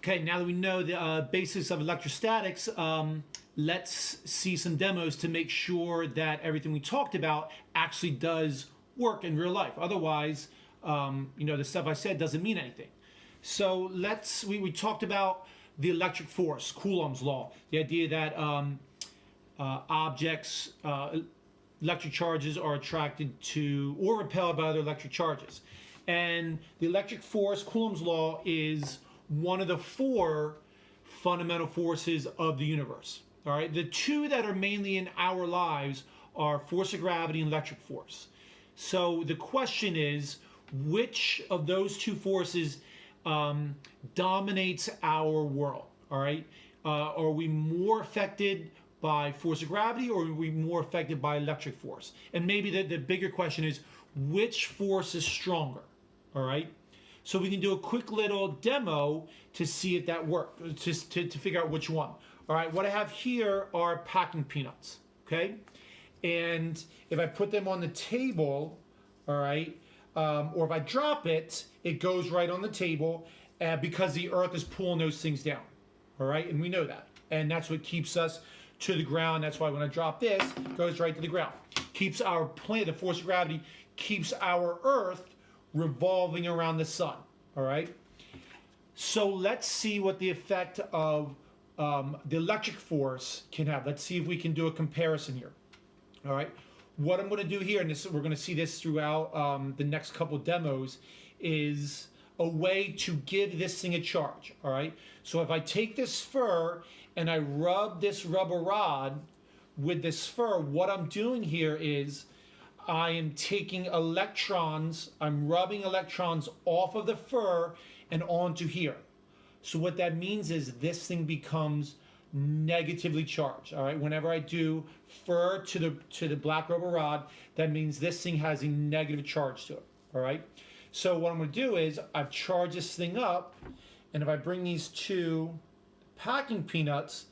Okay, now that we know the basics of electrostatics, let's see some demos to make sure that everything we talked about actually does work in real life. Otherwise, the stuff I said doesn't mean anything. So we talked about the electric force, Coulomb's law, the idea that objects, electric charges are attracted to or repelled by other electric charges. And the electric force, Coulomb's law, is one of the four fundamental forces of the universe. All right, the two that are mainly in our lives are force of gravity and electric force. So the question is, which of those two forces dominates our world? All right, are we more affected by force of gravity, or are we more affected by electric force? And maybe the bigger question is, which force is stronger? All right. So we can do a quick little demo to see if that works, just to figure out which one. All right, what I have here are packing peanuts, okay? And if I put them on the table, all right, or if I drop it, it goes right on the table because the earth is pulling those things down, all right? And we know that. And that's what keeps us to the ground. That's why when I drop this, it goes right to the ground. Keeps our planet, the force of gravity, keeps our earth revolving around the sun, all right? So let's see what the effect of the electric force can have. Let's see if we can do a comparison here, all right? What I'm going to do here, and we're going to see this throughout the next couple demos, is a way to give this thing a charge, all right? So if I take this fur and I rub this rubber rod with this fur, what I'm doing here is I am taking electrons, I'm rubbing electrons off of the fur and onto here. So what that means is this thing becomes negatively charged, all right? Whenever I do fur to the black rubber rod, that means this thing has a negative charge to it, all right? So what I'm gonna do is I've charged this thing up, and if I bring these two packing peanuts,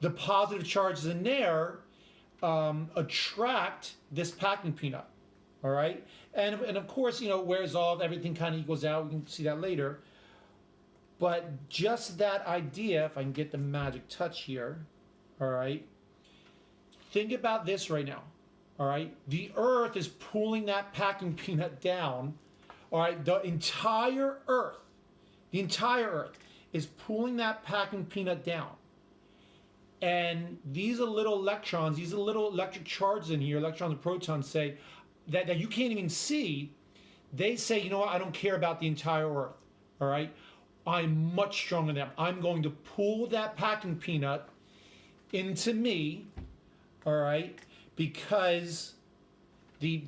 the positive charges in there attract this packing peanut, all right? And of course, it wears off, everything kind of equals out. We can see that later. But just that idea, if I can get the magic touch here, all right? Think about this right now, all right? The earth is pulling that packing peanut down, all right? The entire earth is pulling that packing peanut down. And these are little electrons, these are little electric charges in here, electrons and protons say, that you can't even see. They say, you know what, I don't care about the entire earth, all right? I'm much stronger than them. I'm going to pull that packing peanut into me, all right? Because the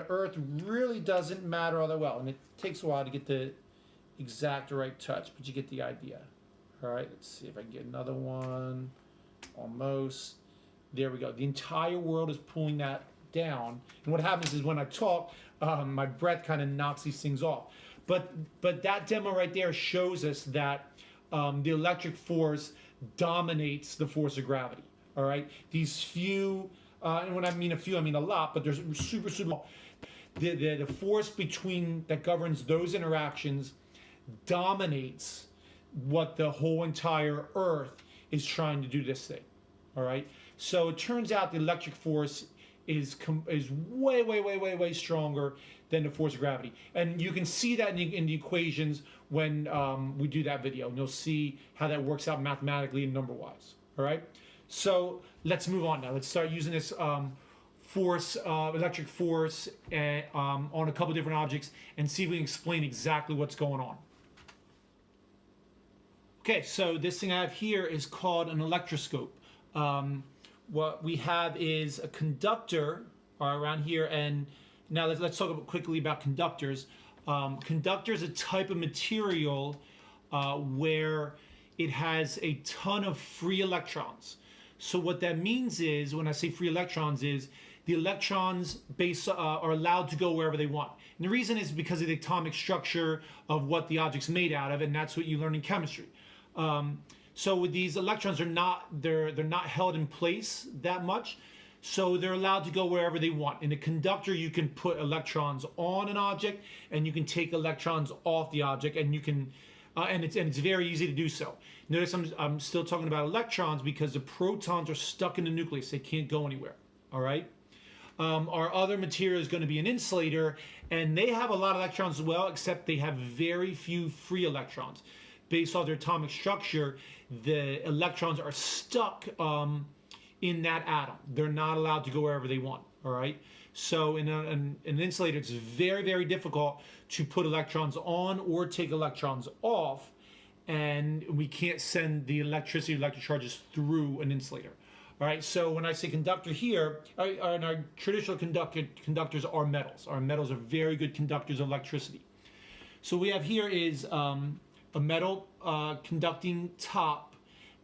earth really doesn't matter all that well. And it takes a while to get the exact right touch, but you get the idea. All right, let's see if I can get another one. Almost. There we go. The entire world is pulling that down. And what happens is when I talk, my breath kind of knocks these things off. But that demo right there shows us that the electric force dominates the force of gravity. All right, these few, and when I mean a few, I mean a lot, but there's super small. The force that governs those interactions dominates what the whole entire earth is trying to do this thing, all right? So it turns out the electric force is way stronger than the force of gravity. And you can see that in the equations when we do that video. And you'll see how that works out mathematically and number-wise, all right? So let's move on now. Let's start using this electric force on a couple different objects and see if we can explain exactly what's going on. Okay, so this thing I have here is called an electroscope. What we have is a conductor around here, and now let's talk quickly about conductors. Conductor is a type of material where it has a ton of free electrons. So what that means is, when I say free electrons, is the electrons are allowed to go wherever they want. And the reason is because of the atomic structure of what the object's made out of, and that's what you learn in chemistry. So with these electrons, they're not held in place that much, so they're allowed to go wherever they want. In a conductor, you can put electrons on an object, and you can take electrons off the object, and you can and it's very easy to do so. Notice I'm still talking about electrons because the protons are stuck in the nucleus; they can't go anywhere. All right. Our other material is going to be an insulator, and they have a lot of electrons as well, except they have very few free electrons. Based on their atomic structure, the electrons are stuck in that atom. They're not allowed to go wherever they want. All right. So in an insulator, it's very, very difficult to put electrons on or take electrons off, and we can't send the electricity, electric charges through an insulator. All right, so when I say conductor here, our traditional conductors are metals. Our metals are very good conductors of electricity. So what we have here is a metal conducting top,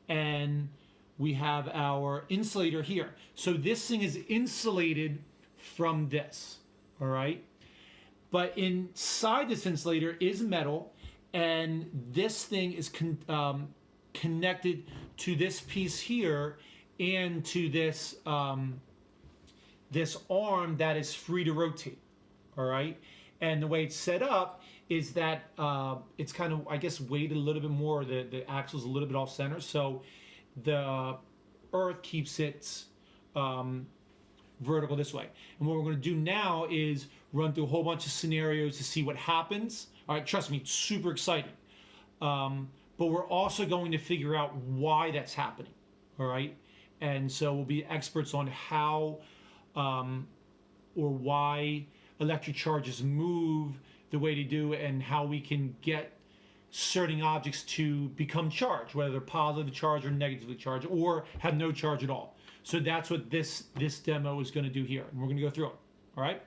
and we have our insulator here. So this thing is insulated from this, all right? But inside this insulator is metal, and this thing is connected to this piece here and to this this arm that is free to rotate, all right? And the way it's set up is that it's kind of, I guess, weighted a little bit more. The axle's a little bit off center, so the Earth keeps its vertical this way. And what we're going to do now is run through a whole bunch of scenarios to see what happens. All right, trust me, it's super exciting. But we're also going to figure out why that's happening, all right? And so we'll be experts on how or why electric charges move the way they do, and how we can get certain objects to become charged, whether they're positively charged or negatively charged, or have no charge at all. So that's what this demo is going to do here, and we're going to go through it. All right.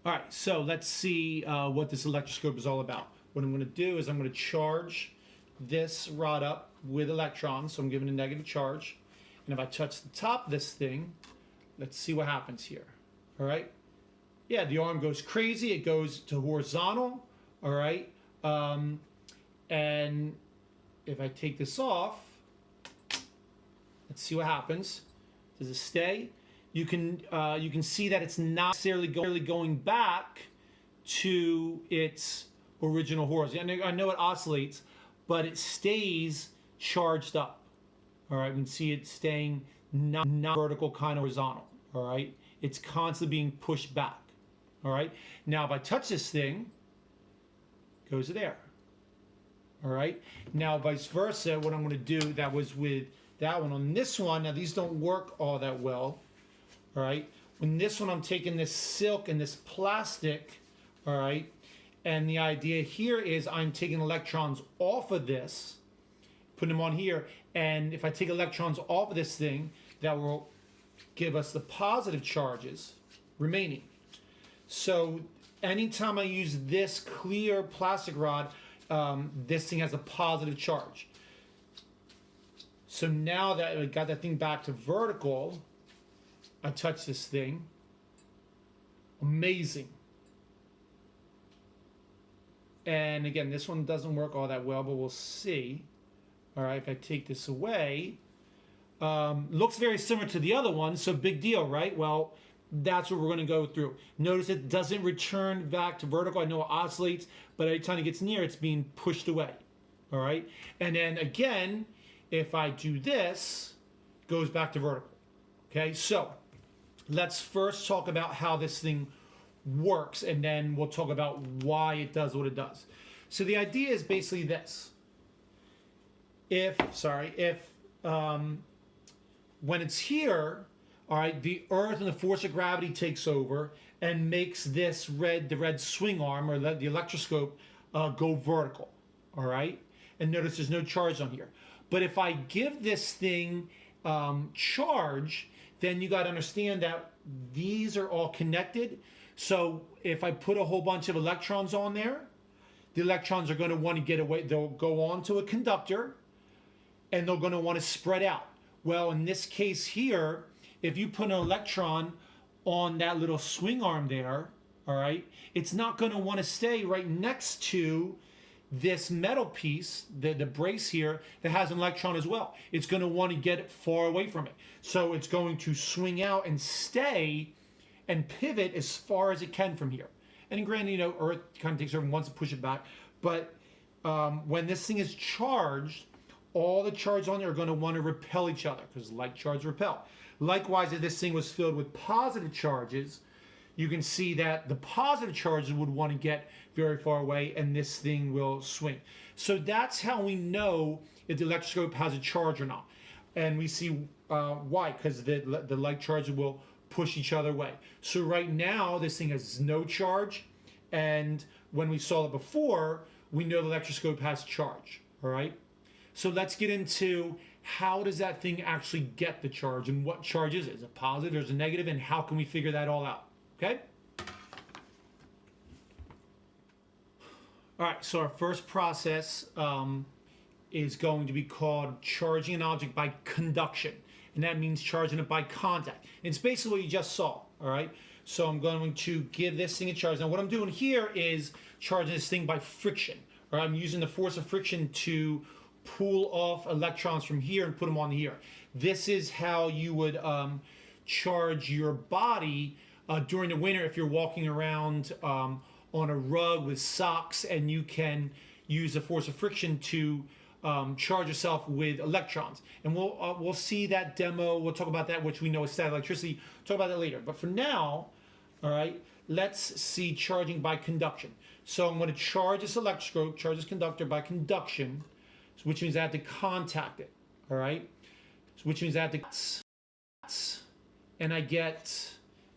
All right. So let's see what this electroscope is all about. What I'm going to do is I'm going to charge this rod up with electrons, so I'm giving a negative charge. And if I touch the top of this thing, let's see what happens here. All right. Yeah, the arm goes crazy. It goes to horizontal. All right. And if I take this off, let's see what happens. Does it stay? You can see that it's not necessarily going back to its original horizontal. I know it oscillates, but it stays charged up. All right, we can see it staying not vertical, kind of horizontal. All right, it's constantly being pushed back. All right, now if I touch this thing, it goes there. All right, now vice versa, what I'm going to do, that was with that one. On this one, now these don't work all that well. All right, when this one, I'm taking this silk and this plastic. All right, and the idea here is I'm taking electrons off of this, putting them on here, and if I take electrons off of this thing, that will give us the positive charges remaining. So anytime I use this clear plastic rod, this thing has a positive charge. So now that I got that thing back to vertical, I touch this thing. Amazing. And again, this one doesn't work all that well, but we'll see. All right, if I take this away, looks very similar to the other one, so big deal, right? Well, that's what we're going to go through. Notice it doesn't return back to vertical. I know it oscillates, but every time it gets near, it's being pushed away. All right, and then again, if I do this, it goes back to vertical. Okay, so let's first talk about how this thing works, and then we'll talk about why it does what it does. So the idea is basically this. When it's here, all right, the Earth and the force of gravity takes over and makes this the red swing arm, or the electroscope, go vertical. All right, and notice there's no charge on here. But if I give this thing charge, then you got to understand that these are all connected. So if I put a whole bunch of electrons on there, the electrons are going to want to get away. They'll go on to a conductor, and they're going to want to spread out. Well, in this case here, if you put an electron on that little swing arm there, all right, it's not going to want to stay right next to this metal piece, the brace here, that has an electron as well. It's going to want to get it far away from it. So it's going to swing out and stay and pivot as far as it can from here. And granted, Earth kind of takes over and wants to push it back. But when this thing is charged, all the charges on there are going to want to repel each other because like charges repel. Likewise, if this thing was filled with positive charges, you can see that the positive charges would want to get very far away and this thing will swing. So that's how we know if the electroscope has a charge or not. And we see why, because the like charges will push each other away. So right now, this thing has no charge. And when we saw it before, we know the electroscope has charge, all right? So let's get into how does that thing actually get the charge and what charge is it? Is it positive, there's a negative, and how can we figure that all out, okay? All right, so our first process is going to be called charging an object by conduction. And that means charging it by contact. It's basically what you just saw, all right? So I'm going to give this thing a charge. Now what I'm doing here is charging this thing by friction. All right? I'm using the force of friction to pull off electrons from here and put them on here. This is how you would charge your body during the winter if you're walking around on a rug with socks, and you can use the force of friction to charge yourself with electrons. And we'll see that demo. We'll talk about that, which we know is static electricity. Talk about that later. But for now, all right, let's see charging by conduction. So I'm going to charge this electroscope, charge this conductor by conduction, which means I have to contact it, all right? So which means I have to, and I get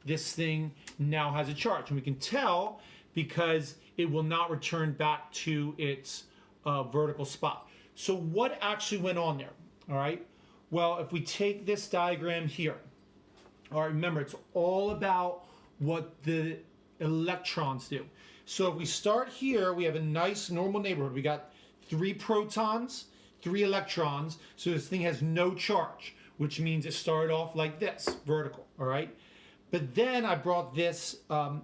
this thing now has a charge. And we can tell because it will not return back to its vertical spot. So what actually went on there, all right? Well, if we take this diagram here, all right, remember, it's all about what the electrons do. So if we start here, we have a nice normal neighborhood. We got 3 protons, 3 electrons, so this thing has no charge, which means it started off like this, vertical, all right? But then I brought this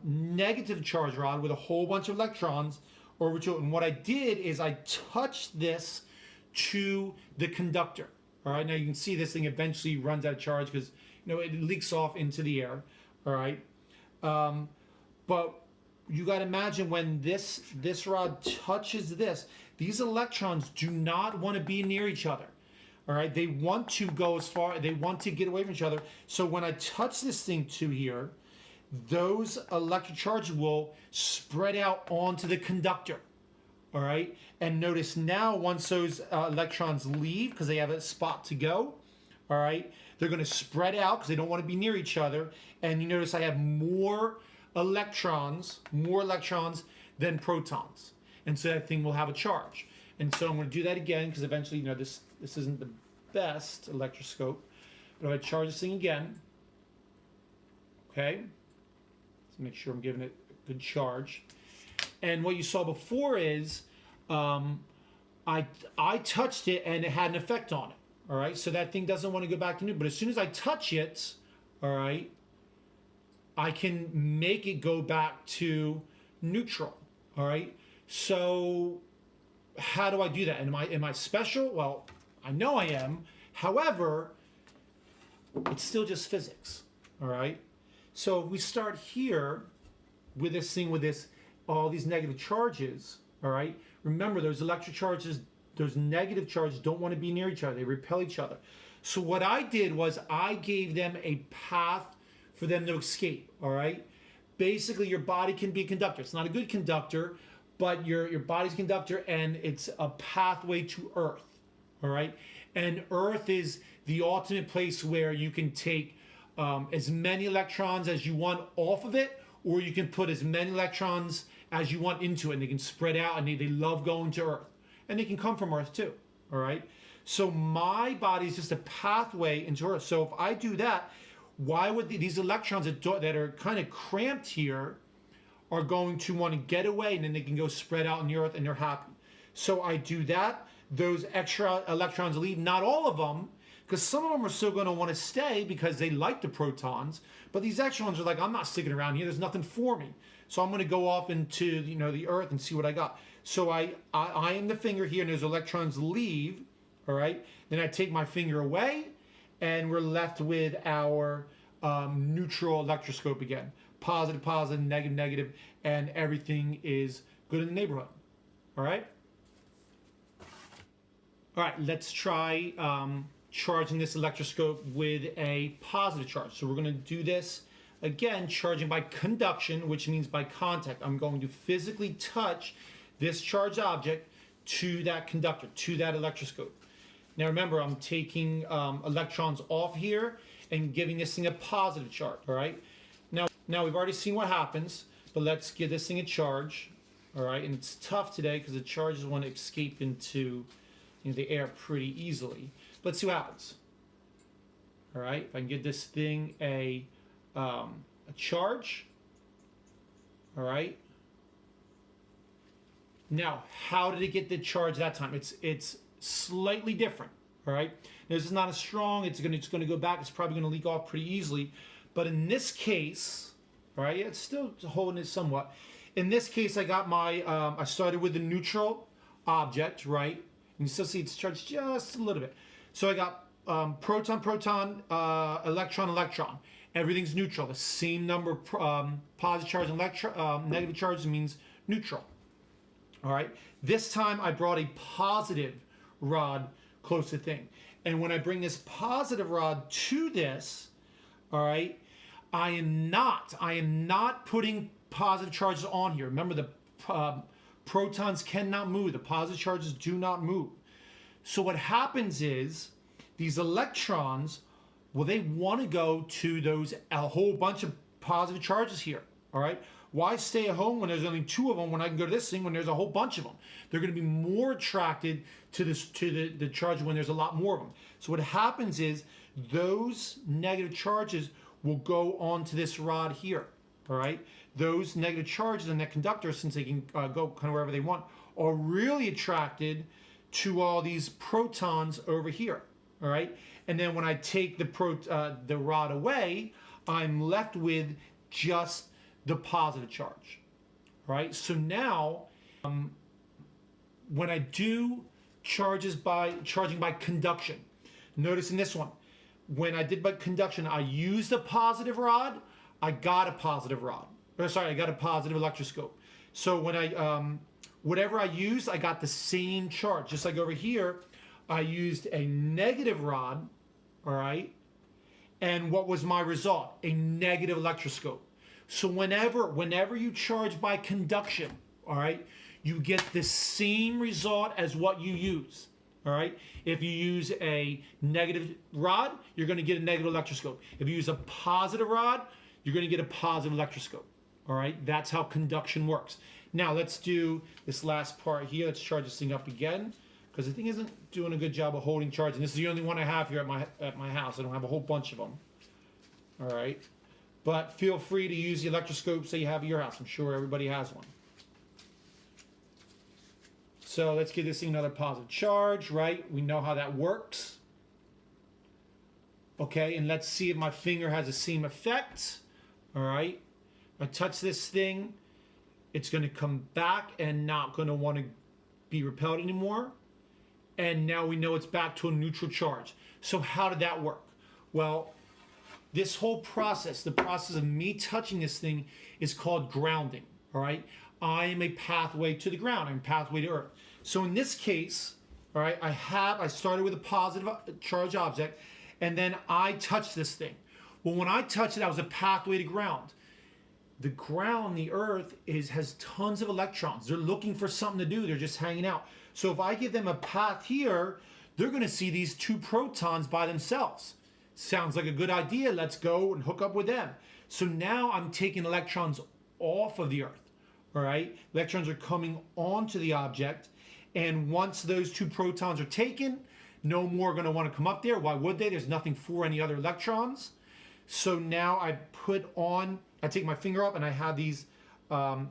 negative charge rod with a whole bunch of electrons over to it, and what I did is I touched this to the conductor, all right? Now you can see this thing eventually runs out of charge because, you know, it leaks off into the air, all right? But you got to imagine when this rod touches this, these electrons do not want to be near each other. All right, they want to go as far, they want to get away from each other. So when I touch this thing to here, those electric charges will spread out onto the conductor. All right, and notice now once those electrons leave, because they have a spot to go, all right, they're going to spread out because they don't want to be near each other. And you notice I have more electrons than protons. And so that thing will have a charge. And so I'm going to do that again because eventually, you know, this isn't the best electroscope. But if I charge this thing again, okay, let's make sure I'm giving it a good charge. And what you saw before is I touched it and it had an effect on it. All right, so that thing doesn't want to go back to neutral. But as soon as I touch it, all right, I can make it go back to neutral. All right, so how do I do that? And am I special? Well, I know I am. However, it's still just physics. All right, so we start here with this thing with all these negative charges. All right, remember those electric charges, those negative charges don't want to be near each other. They repel each other. So what I did was I gave them a path for them to escape, all right? Basically, your body can be a conductor. It's not a good conductor, but your body's a conductor, and it's a pathway to Earth, all right? And Earth is the ultimate place where you can take as many electrons as you want off of it, or you can put as many electrons as you want into it, and they can spread out, and they love going to Earth. And they can come from Earth too, all right? So my body is just a pathway into Earth. So if I do that, why would these electrons that are kind of cramped here are going to want to get away, and then they can go spread out in the Earth and they're happy. So I do that. Those extra electrons leave, not all of them, because some of them are still going to want to stay because they like the protons, but these extra ones are like, I'm not sticking around here. There's nothing for me. So I'm going to go off into, you know, the Earth and see what I got. So I am the finger here, and those electrons leave, all right? Then I take my finger away, and we're left with our neutral electroscope again. Positive, positive, negative, negative, and everything is good in the neighborhood. All right. All right, let's try charging this electroscope with a positive charge. So we're going to do this again, charging by conduction, which means by contact. I'm going to physically touch this charged object to that conductor, to that electroscope. Now remember, I'm taking electrons off here and giving this thing a positive charge, all right? Now we've already seen what happens, but let's give this thing a charge, all right? And it's tough today because the charges want to escape into the air pretty easily. Let's see what happens. All right, if I can give this thing a charge. All right. Now, how did it get the charge that time? It's slightly different. All right. Now, this is not as strong. It's going to go back. It's probably going to leak off pretty easily. But in this case, all right, it's still holding it somewhat. In this case, I got my I started with the neutral object, right? And you still see it's charged just a little bit. So I got proton, proton, electron, electron. Everything's neutral. The same number of positive charge and negative charge means neutral. All right. This time I brought a positive rod close to the thing. And when I bring this positive rod to this, all right, I am not putting positive charges on here. Remember, the protons cannot move. The positive charges do not move. So what happens is these electrons, well, they want to go to a whole bunch of positive charges here, all right? Why stay at home when there's only two of them when I can go to this thing when there's a whole bunch of them? They're going to be more attracted to the charge when there's a lot more of them. So what happens is those negative charges will go onto this rod here, all right? Those negative charges in that conductor, since they can go kind of wherever they want, are really attracted to all these protons over here, all right? And then when I take the rod away, I'm left with just the positive charge, all right? So now, when I do charging by conduction, notice in this one, when I did by conduction, I used a positive rod, I got a positive rod. I got a positive electroscope. So when whatever I used, I got the same charge. Just like over here, I used a negative rod, all right? And what was my result? A negative electroscope. So whenever you charge by conduction, all right, you get the same result as what you use, all right? If you use a negative rod, you're going to get a negative electroscope. If you use a positive rod, you're going to get a positive electroscope. All right, that's how conduction works. Now let's do this last part here. Let's charge this thing up again because the thing isn't doing a good job of holding charge. And this is the only one I have here at my house. I don't have a whole bunch of them. All right, but feel free to use the electroscopes that you have at your house. I'm sure everybody has one. So let's give this thing another positive charge, right? We know how that works. Okay, and let's see if my finger has the same effect. All right. I touch this thing, it's going to come back and not going to want to be repelled anymore. And now we know it's back to a neutral charge. So how did that work? Well, this whole process, the process of me touching this thing, is called grounding, all right? I am a pathway to the ground. I'm a pathway to Earth. So in this case, all right, I started with a positive charge object, and then I touched this thing. Well, when I touched it, I was a pathway to ground. The ground, the Earth, has tons of electrons. They're looking for something to do. They're just hanging out. So if I give them a path here, they're going to see these two protons by themselves. Sounds like a good idea. Let's go and hook up with them. So now I'm taking electrons off of the Earth. All right? Electrons are coming onto the object. And once those two protons are taken, no more are going to want to come up there. Why would they? There's nothing for any other electrons. So now I take my finger up and I have these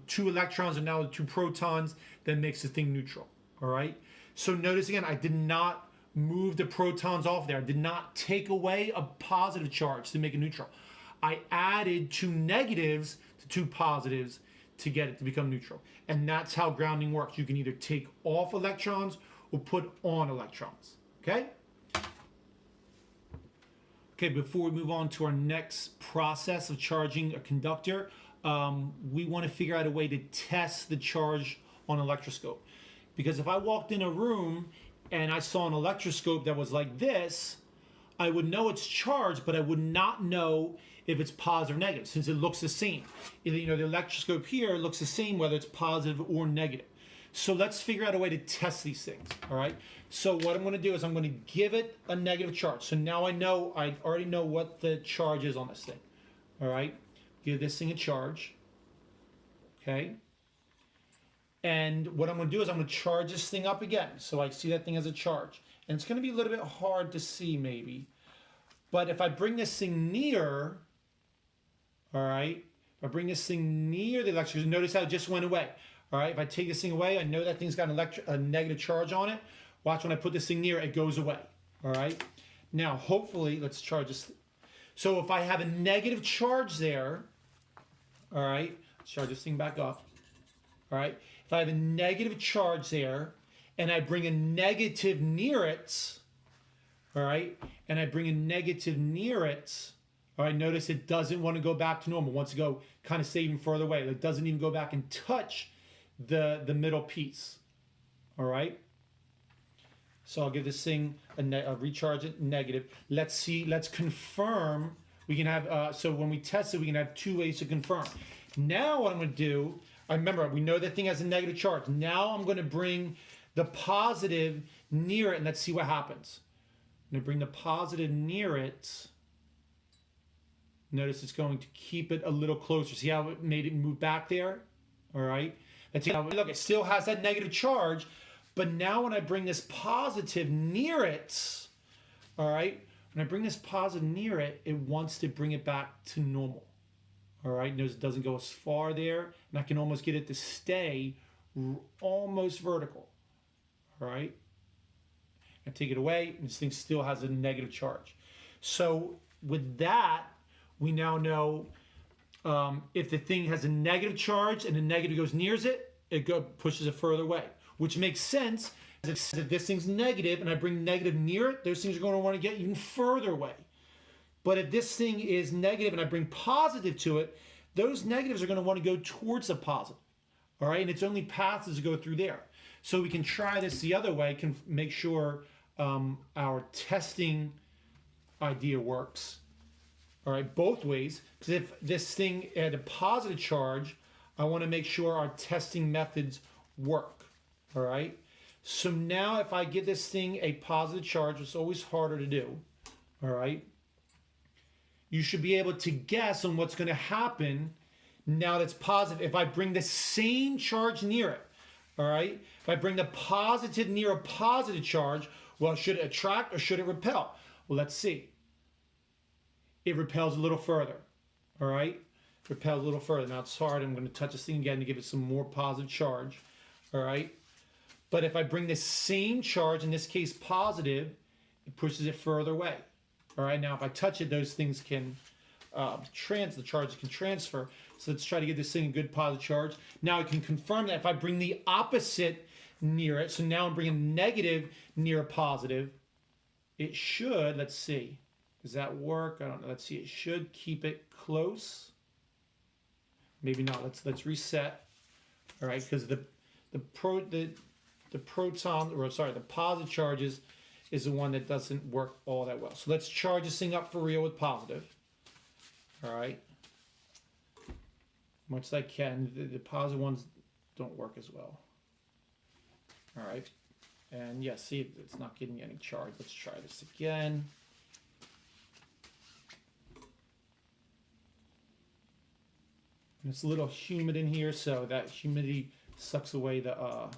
two electrons and now the two protons that makes the thing neutral, all right? So notice again, I did not move the protons off there. I did not take away a positive charge to make it neutral. I added two negatives to two positives to get it to become neutral. And that's how grounding works. You can either take off electrons or put on electrons, okay? Okay, before we move on to our next process of charging a conductor, we want to figure out a way to test the charge on an electroscope. Because if I walked in a room and I saw an electroscope that was like this, I would know it's charged, but I would not know if it's positive or negative, since it looks the same. You know, the electroscope here looks the same whether it's positive or negative. So let's figure out a way to test these things, all right? So what I'm gonna do is I'm gonna give it a negative charge. So now I already know what the charge is on this thing, all right? Give this thing a charge, okay? And what I'm gonna do is I'm gonna charge this thing up again. So I see that thing as a charge. And it's gonna be a little bit hard to see maybe, but if I bring this thing near, all right, if I bring this thing near the electric, notice how it just went away. All right, if I take this thing away, I know that thing's got a negative charge on it. Watch when I put this thing near it goes away. All right, now hopefully, let's charge this. So if I have a negative charge there, all right, let's charge this thing back up. All right, if I have a negative charge there and I bring a negative near it, all right, and I bring a negative near it, all right, notice it doesn't want to go back to normal. It wants to go kind of stay even further away. It doesn't even go back and touch the middle piece. All right. So I'll give this thing a recharge it negative. Let's see. Let's confirm. We can have so when we test it, we can have two ways to confirm. Now what I'm going to do. I remember we know that thing has a negative charge. Now I'm going to bring the positive near it, and let's see what happens. I'm going to bring the positive near it. Notice it's going to keep it a little closer. See how it made it move back there? All right. Look, it still has that negative charge, but now when I bring this positive near it, all right, when I bring this positive near it, it wants to bring it back to normal. All right. Notice it doesn't go as far there, and I can almost get it to stay almost vertical. All right. I take it away, and this thing still has a negative charge. So with that, we now know if the thing has a negative charge and the negative goes near it, pushes it further away, which makes sense. If this thing's negative and I bring negative near it, those things are going to want to get even further away. But if this thing is negative and I bring positive to it, those negatives are going to want to go towards the positive. All right, and its only path is to go through there. So we can try this the other way, can make sure our testing idea works. All right, both ways. Because if this thing had a positive charge, I want to make sure our testing methods work. All right. So now if I give this thing a positive charge, it's always harder to do. All right. You should be able to guess on what's going to happen now that's positive. If I bring the same charge near it, all right. If I bring the positive near a positive charge, well, should it attract or should it repel? Well, let's see. It repels a little further, all right? Repels a little further. Now it's hard. I'm going to touch this thing again to give it some more positive charge, all right? But if I bring the same charge, in this case positive, it pushes it further away, all right? Now if I touch it, those things can, the charges can transfer. So let's try to get this thing a good positive charge. Now I can confirm that if I bring the opposite near it, so now I'm bringing negative near a positive, it should, let's see. Does that work? I don't know. Let's see. It should keep it close. Maybe not. Let's reset. All right, because the proton, or sorry, the positive charges is the one that doesn't work all that well. So let's charge this thing up for real with positive. All right. Much as I can. The positive ones don't work as well. All right. And yeah, see, it's not getting any charge. Let's try this again. It's a little humid in here, so that humidity sucks away the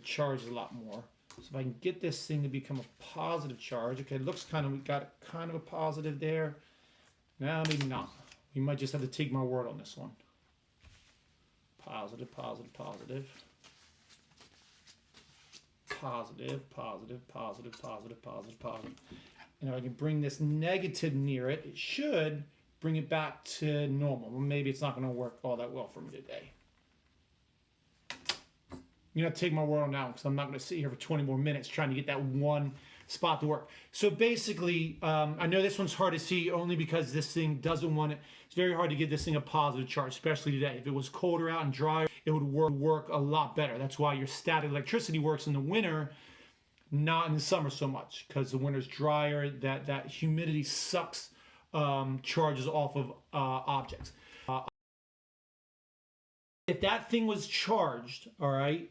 charge a lot more. So if I can get this thing to become a positive charge, okay, it looks kind of, we got kind of a positive there. No, maybe not. We might just have to take my word on this one. Positive, positive, positive. Positive, positive, positive, positive, positive, positive. And if I can bring this negative near it, it should bring it back to normal. Well, maybe it's not going to work all that well for me today. You know, take my word on that one, because I'm not going to sit here for 20 more minutes trying to get that one spot to work. So basically, I know this one's hard to see only because this thing doesn't want it. It's very hard to get this thing a positive charge, especially today. If it was colder out and drier, it would work a lot better. That's why your static electricity works in the winter, not in the summer so much, because the winter's drier. That humidity sucks charges off of objects. If that thing was charged, all right,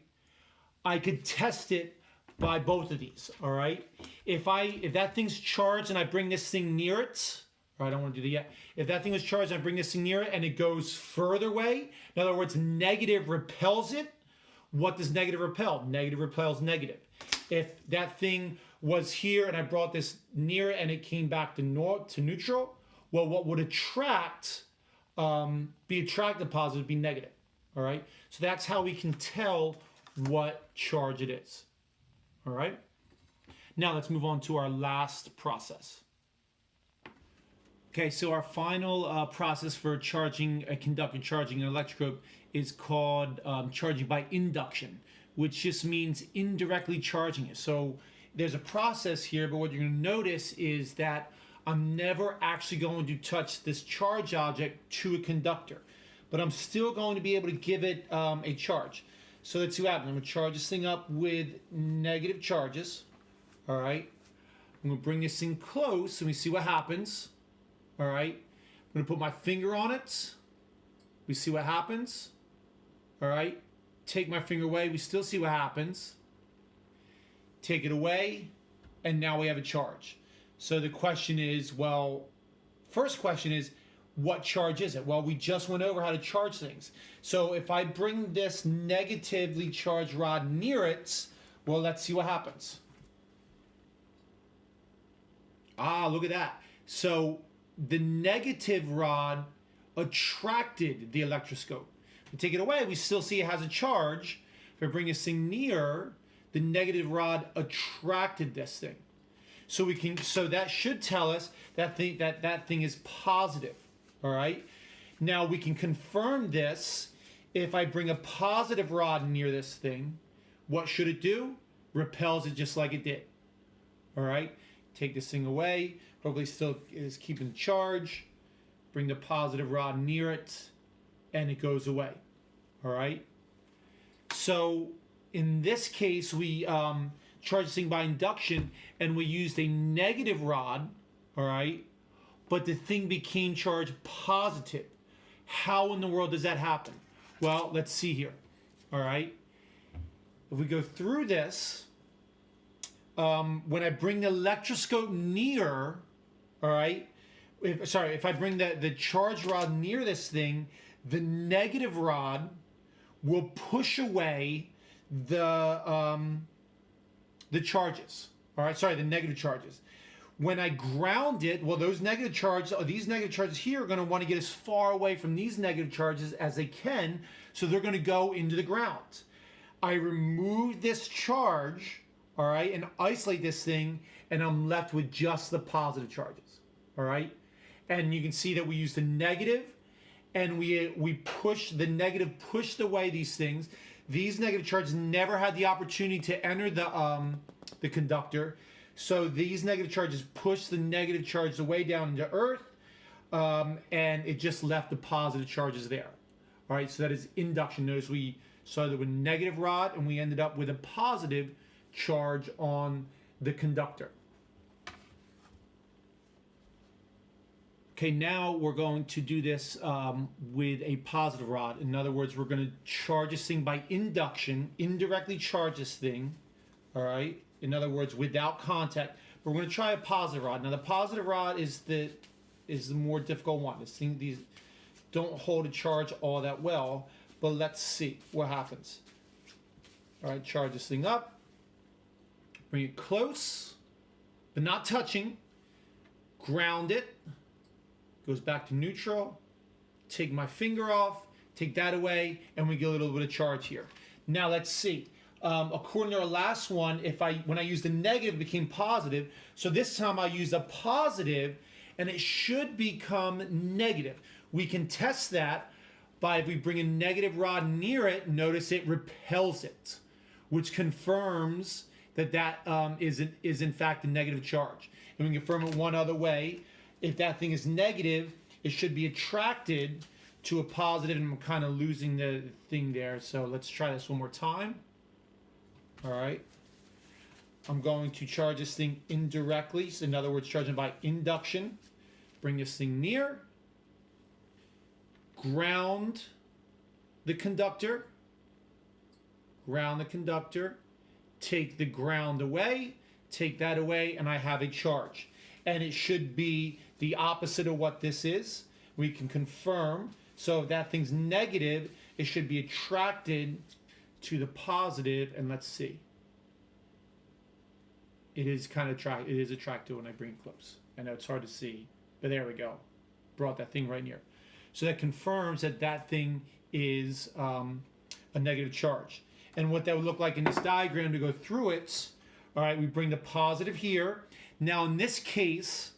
I could test it by both of these, all right? If that thing's charged and I bring this thing near it, or I don't want to do that yet. If that thing is charged and I bring this thing near it and it goes further away, in other words, negative repels it, what does negative repel? Negative repels negative. If that thing was here and I brought this near it and it came back to neutral, well, what would be attracted positive, be negative, all right? So that's how we can tell what charge it is, all right? Now let's move on to our last process. Okay, so our final process for charging a conductor, charging an electroscope, is called charging by induction, which just means indirectly charging it. So there's a process here, but what you're going to notice is that I'm never actually going to touch this charge object to a conductor, but I'm still going to be able to give it a charge. So let's see what happens. I'm going to charge this thing up with negative charges. All right. I'm going to bring this thing close and we see what happens. All right. I'm going to put my finger on it. We see what happens. All right. Take my finger away. We still see what happens. Take it away. And now we have a charge. So the question is, well, first question is, what charge is it? Well, we just went over how to charge things. So if I bring this negatively charged rod near it, well, let's see what happens. Ah, look at that. So the negative rod attracted the electroscope. If we take it away, we still see it has a charge. If I bring this thing near, the negative rod attracted this thing. So that should tell us that thing is positive. All right. Now we can confirm this. If I bring a positive rod near this thing, what should it do? Repels it just like it did. All right. Take this thing away. Hopefully still is keeping the charge. Bring the positive rod near it, and it goes away. All right. So in this case, we charged this thing by induction, and we used a negative rod. All right. But the thing became charged positive. How in the world does that happen? Well, let's see here. All right. If we go through this, when I bring the electroscope near, all right, if I bring the charge rod near this thing, the negative rod will push away the charges. All right, sorry, the negative charges. When I ground it, well, these negative charges here are going to want to get as far away from these negative charges as they can, so they're going to go into the ground. I remove this charge, all right, and isolate this thing, and I'm left with just the positive charges, all right? And you can see that we use the negative, and we pushed away these things. These negative charges never had the opportunity to enter the conductor. So these negative charges push the negative charge away down into Earth, and it just left the positive charges there. All right, so that is induction. Notice we started with a negative rod, and we ended up with a positive charge on the conductor. Okay, now we're going to do this with a positive rod. In other words, we're going to charge this thing by induction, indirectly charge this thing, all right? In other words, without contact. But we're going to try a positive rod. Now, the positive rod is the more difficult one. These don't hold a charge all that well, but let's see what happens. All right, charge this thing up. Bring it close, but not touching. Ground it. Goes back to neutral. Take my finger off. Take that away, and we get a little bit of charge here. Now, let's see. According to our last one, when I used the negative, it became positive. So this time I used a positive, and it should become negative. We can test that by if we bring a negative rod near it, notice it repels it, which confirms that is in fact a negative charge. And we can confirm it one other way. If that thing is negative, it should be attracted to a positive, and I'm kind of losing the thing there. So let's try this one more time. All right. I'm going to charge this thing indirectly. So in other words, charging by induction. Bring this thing near. Ground the conductor. Ground the conductor. Take the ground away. Take that away, and I have a charge. And it should be the opposite of what this is. We can confirm. So if that thing's negative, it should be attracted to the positive. And let's see. It is kind of attracted. It is attracted when I bring it close. I know it's hard to see, but there we go. Brought that thing right near. So that confirms that that thing is a negative charge. And what that would look like in this diagram to go through it, all right, we bring the positive here. Now in this case,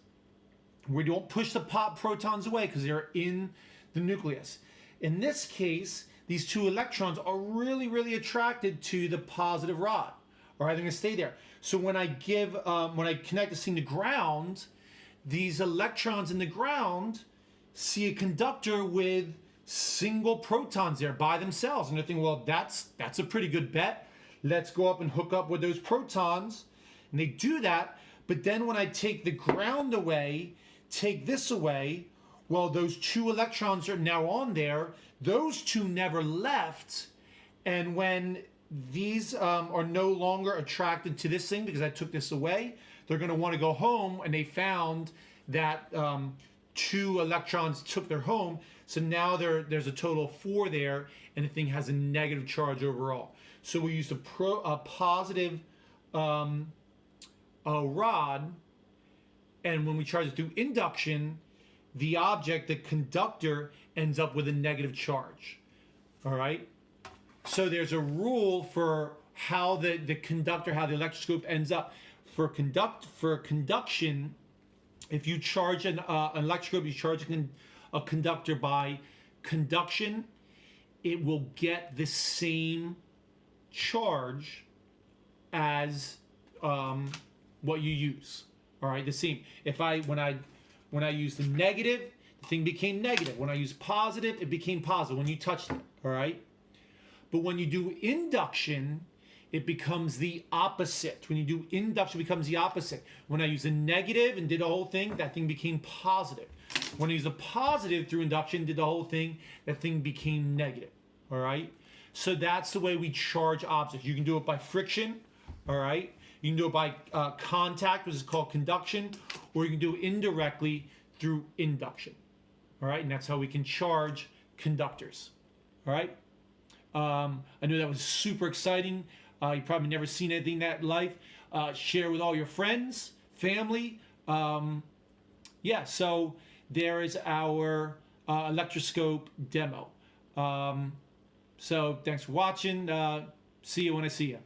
we don't push the protons away because they're in the nucleus. In this case, these two electrons are really, really attracted to the positive rod. All right, they're going to stay there. So when I connect this thing to ground, these electrons in the ground see a conductor with single protons there by themselves, and they're thinking, well, that's a pretty good bet. Let's go up and hook up with those protons, and they do that. But then when I take the ground away, take this away, well, those two electrons are now on there. Those two never left, and when these are no longer attracted to this thing because I took this away, they're going to want to go home, and they found that two electrons took their home. So now there's a total of 4 there, and the thing has a negative charge overall. So we used a positive rod, and when we charge it through induction, the object, the conductor, ends up with a negative charge. All right? So there's a rule for how the conductor, how the electroscope ends up. For conduction, if you charge an electroscope, you charge a conductor by conduction, it will get the same charge as what you use. All right, the same. When I use the negative, the thing became negative. When I use positive, it became positive when you touched it. All right. But when you do induction, it becomes the opposite. When you do induction, it becomes the opposite. When I use a negative and did the whole thing, that thing became positive. When I use a positive through induction, did the whole thing, that thing became negative. All right? So that's the way we charge objects. You can do it by friction. All right? You can do it by contact, which is called conduction, or you can do it indirectly through induction. All right? And that's how we can charge conductors. All right? I know that was super exciting. You've probably never seen anything that in life. Share with all your friends, family. Yeah, so there is our electroscope demo. So thanks for watching. See you when I see you.